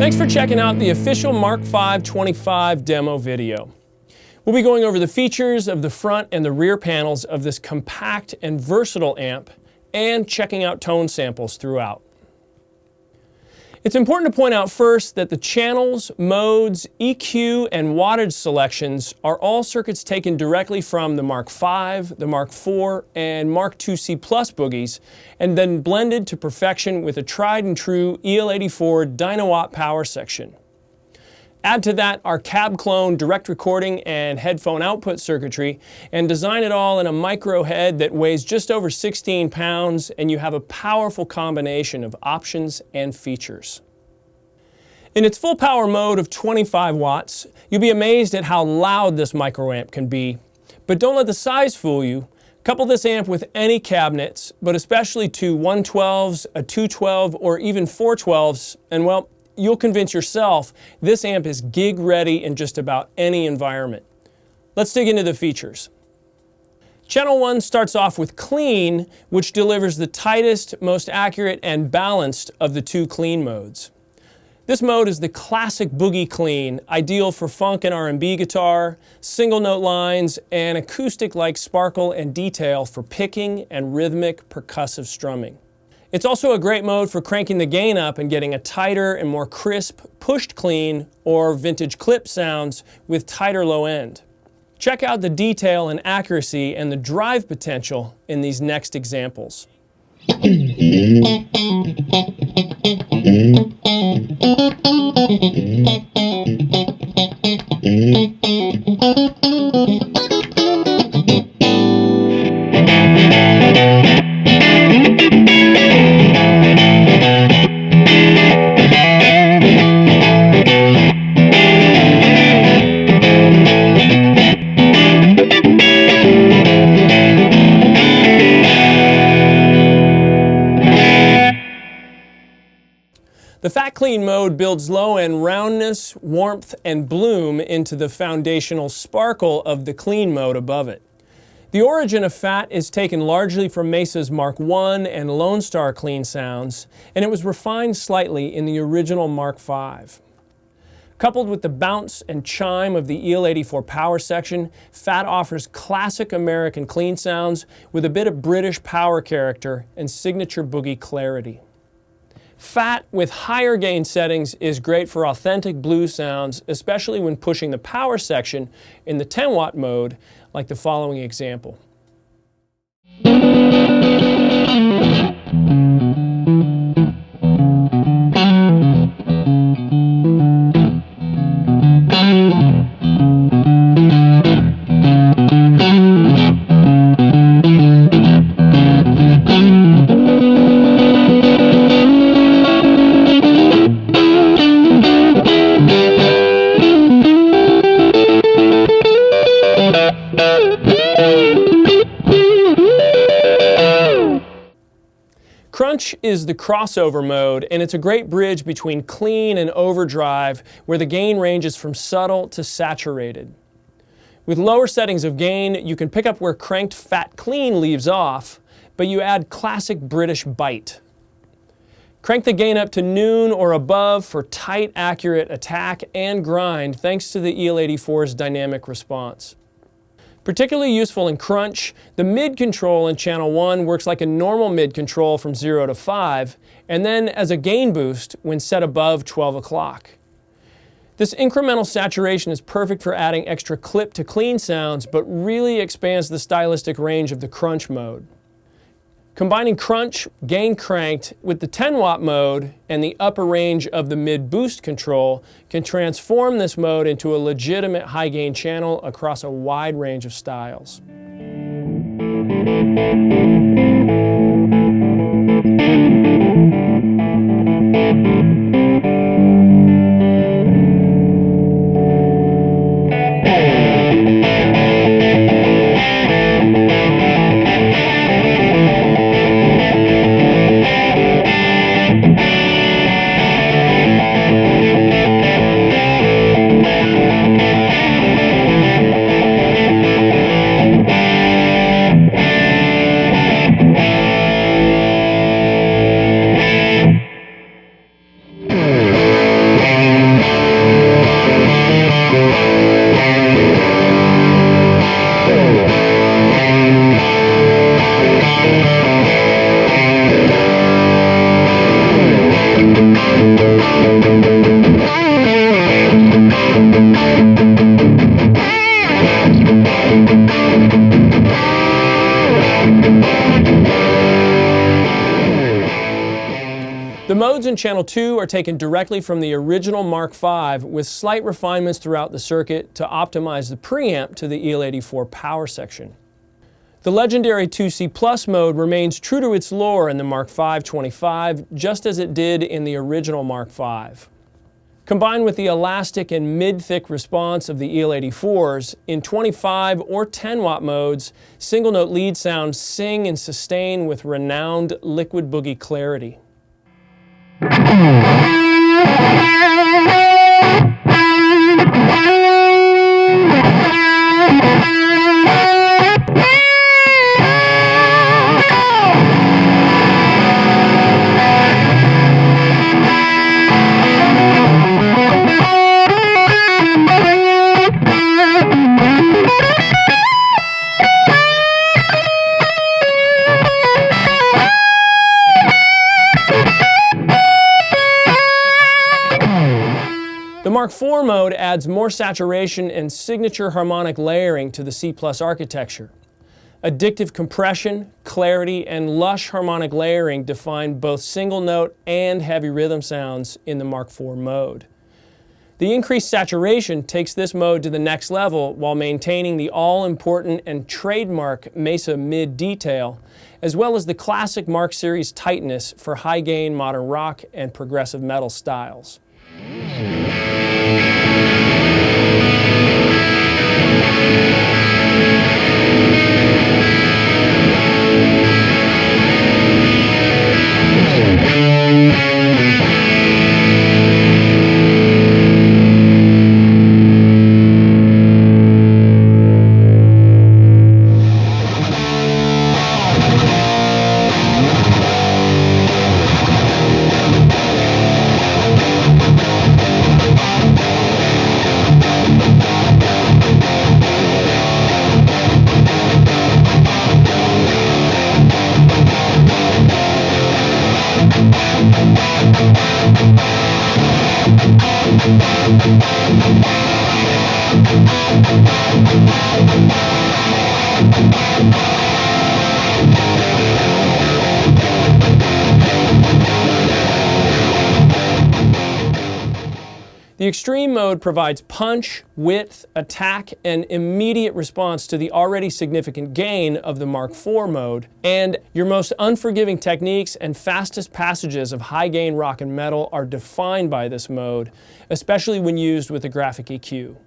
Thanks for checking out the official Mark V 25 demo video. We'll be going over the features of the front and the rear panels of this compact and versatile amp and checking out tone samples throughout. It's important to point out first that the channels, modes, EQ, and wattage selections are all circuits taken directly from the Mark V, the Mark IV, and Mark IIc Plus boogies, and then blended to perfection with a tried and true EL84 Dynawatt power section. Add to that our cab clone direct recording and headphone output circuitry, and design it all in a micro head that weighs just over 16 pounds, and you have a powerful combination of options and features. In its full power mode of 25 watts, you'll be amazed at how loud this micro amp can be. But don't let the size fool you. Couple this amp with any cabinets, but especially two 112s, a 212, or even 412s, and well, you'll convince yourself this amp is gig ready in just about any environment. Let's dig into the features. Channel 1 starts off with clean, which delivers the tightest, most accurate, and balanced of the two clean modes. This mode is the classic boogie clean, ideal for funk and R&B guitar, single note lines, and acoustic-like sparkle and detail for picking and rhythmic percussive strumming. It's also a great mode for cranking the gain up and getting a tighter and more crisp pushed clean or vintage clip sounds with tighter low end. Check out the detail and accuracy and the drive potential in these next examples. The Fat Clean mode builds low-end roundness, warmth, and bloom into the foundational sparkle of the clean mode above it. The origin of Fat is taken largely from Mesa's Mark I and Lone Star clean sounds, and it was refined slightly in the original Mark V. Coupled with the bounce and chime of the EL84 power section, Fat offers classic American clean sounds with a bit of British power character and signature boogie clarity. Fat with higher gain settings is great for authentic blues sounds, especially when pushing the power section in the 10-watt mode, like the following example. Crunch is the crossover mode, and it's a great bridge between clean and overdrive, where the gain ranges from subtle to saturated. With lower settings of gain, you can pick up where cranked Fat Clean leaves off, but you add classic British bite. Crank the gain up to noon or above for tight, accurate attack and grind thanks to the EL84's dynamic response. Particularly useful in crunch, the mid control in channel 1 works like a normal mid control from 0 to 5, and then as a gain boost when set above 12 o'clock. This incremental saturation is perfect for adding extra clip to clean sounds, but really expands the stylistic range of the crunch mode. Combining crunch, gain cranked, with the 10-watt mode and the upper range of the mid-boost control can transform this mode into a legitimate high-gain channel across a wide range of styles. The modes in channel 2 are taken directly from the original Mark V with slight refinements throughout the circuit to optimize the preamp to the EL84 power section. The legendary 2C Plus mode remains true to its lore in the Mark V 25, just as it did in the original Mark V. Combined with the elastic and mid-thick response of the EL84s, in 25 or 10 watt modes, single note lead sounds sing and sustain with renowned liquid boogie clarity. The Mark IV mode adds more saturation and signature harmonic layering to the C+ architecture. Addictive compression, clarity, and lush harmonic layering define both single note and heavy rhythm sounds in the Mark IV mode. The increased saturation takes this mode to the next level while maintaining the all-important and trademark Mesa mid detail, as well as the classic Mark series tightness for high-gain modern rock and progressive metal styles. The extreme mode provides punch, width, attack, and immediate response to the already significant gain of the Mark IV mode, and your most unforgiving techniques and fastest passages of high-gain rock and metal are defined by this mode, especially when used with a graphic EQ.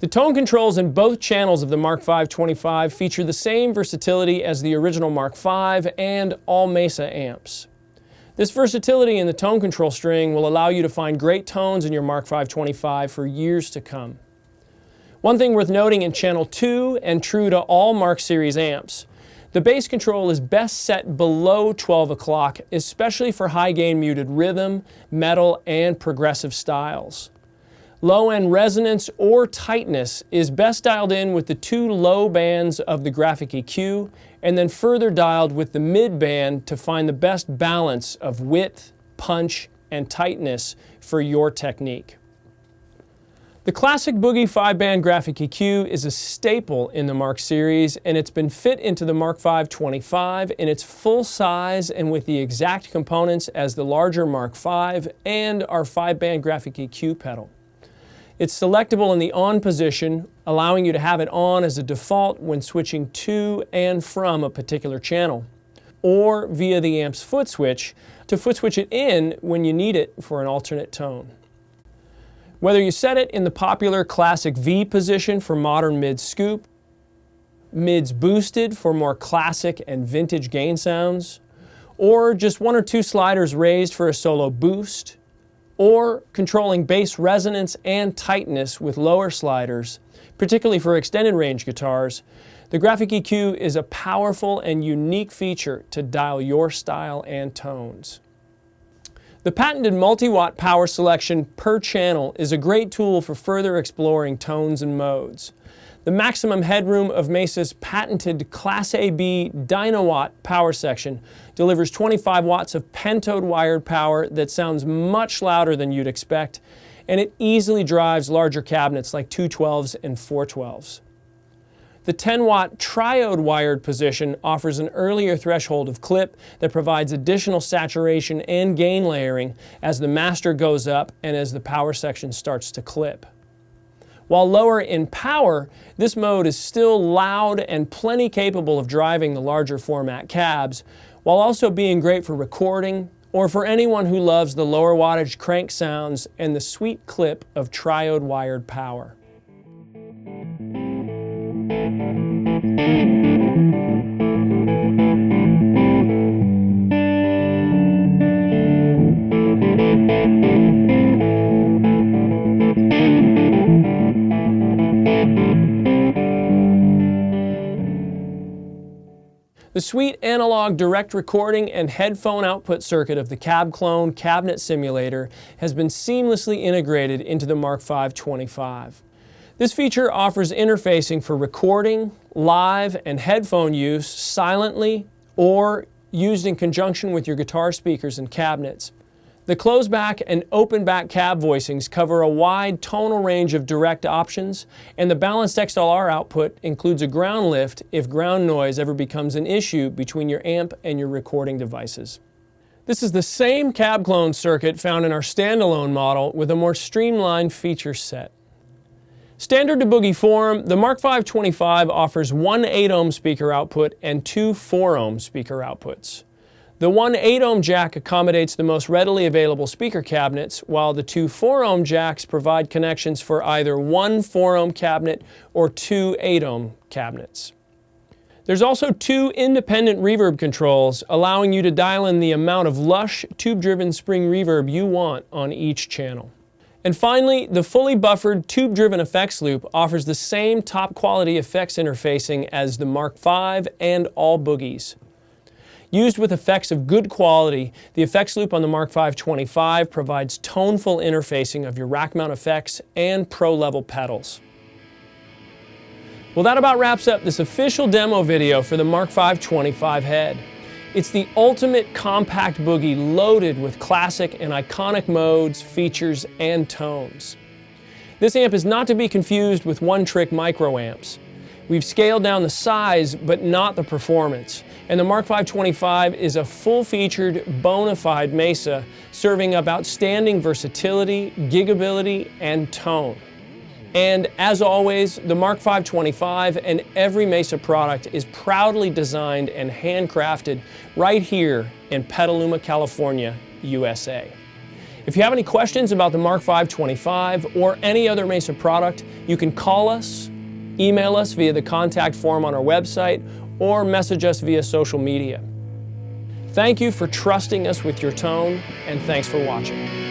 The tone controls in both channels of the Mark V 25 feature the same versatility as the original Mark V and all Mesa amps. This versatility in the tone control string will allow you to find great tones in your Mark V 25 for years to come. One thing worth noting in channel 2, and true to all Mark series amps, the bass control is best set below 12 o'clock, especially for high-gain muted rhythm, metal, and progressive styles. Low-end resonance or tightness is best dialed in with the two low bands of the graphic EQ, and then further dialed with the mid band to find the best balance of width, punch, and tightness for your technique. The classic Boogie 5-band graphic EQ is a staple in the Mark series, and it's been fit into the Mark V 25 in its full size and with the exact components as the larger Mark V and our 5-band graphic EQ pedal. It's selectable in the on position, allowing you to have it on as a default when switching to and from a particular channel, or via the amp's foot switch to foot switch it in when you need it for an alternate tone. Whether you set it in the popular classic V position for modern mid scoop, mids boosted for more classic and vintage gain sounds, or just one or two sliders raised for a solo boost, or controlling bass resonance and tightness with lower sliders, particularly for extended range guitars, the graphic EQ is a powerful and unique feature to dial your style and tones. The patented multi-watt power selection per channel is a great tool for further exploring tones and modes. The maximum headroom of Mesa's patented Class AB Dynawatt power section delivers 25 watts of pentode wired power that sounds much louder than you'd expect, and it easily drives larger cabinets like 212s and 412s. The 10-watt triode wired position offers an earlier threshold of clip that provides additional saturation and gain layering as the master goes up and as the power section starts to clip. While lower in power, this mode is still loud and plenty capable of driving the larger format cabs, while also being great for recording or for anyone who loves the lower wattage crank sounds and the sweet clip of triode wired power. The sweet analog direct recording and headphone output circuit of the Cab Clone cabinet simulator has been seamlessly integrated into the Mark V 25. This feature offers interfacing for recording, live, and headphone use silently or used in conjunction with your guitar speakers and cabinets. The close-back and open-back cab voicings cover a wide tonal range of direct options, and the balanced XLR output includes a ground lift if ground noise ever becomes an issue between your amp and your recording devices. This is the same Cab Clone circuit found in our standalone model with a more streamlined feature set. Standard to Boogie form, the Mark V 25 offers one 8-ohm speaker output and two 4-ohm speaker outputs. The one 8-ohm jack accommodates the most readily available speaker cabinets, while the two 4-ohm jacks provide connections for either one 4-ohm cabinet or two 8-ohm cabinets. There's also two independent reverb controls, allowing you to dial in the amount of lush, tube-driven spring reverb you want on each channel. And finally, the fully buffered tube-driven effects loop offers the same top-quality effects interfacing as the Mark V and all Boogies. Used with effects of good quality, the effects loop on the Mark V 25 provides toneful interfacing of your rack mount effects and pro-level pedals. Well, that about wraps up this official demo video for the Mark V 25 head. It's the ultimate compact Boogie loaded with classic and iconic modes, features, and tones. This amp is not to be confused with one-trick microamps. We've scaled down the size, but not the performance. And the Mark V 25 is a full-featured, bona fide Mesa, serving up outstanding versatility, gigability, and tone. And as always, the Mark V 25 and every Mesa product is proudly designed and handcrafted right here in Petaluma, California, USA. If you have any questions about the Mark V 25 or any other Mesa product, you can call us, email us via the contact form on our website, or message us via social media. Thank you for trusting us with your tone, and thanks for watching.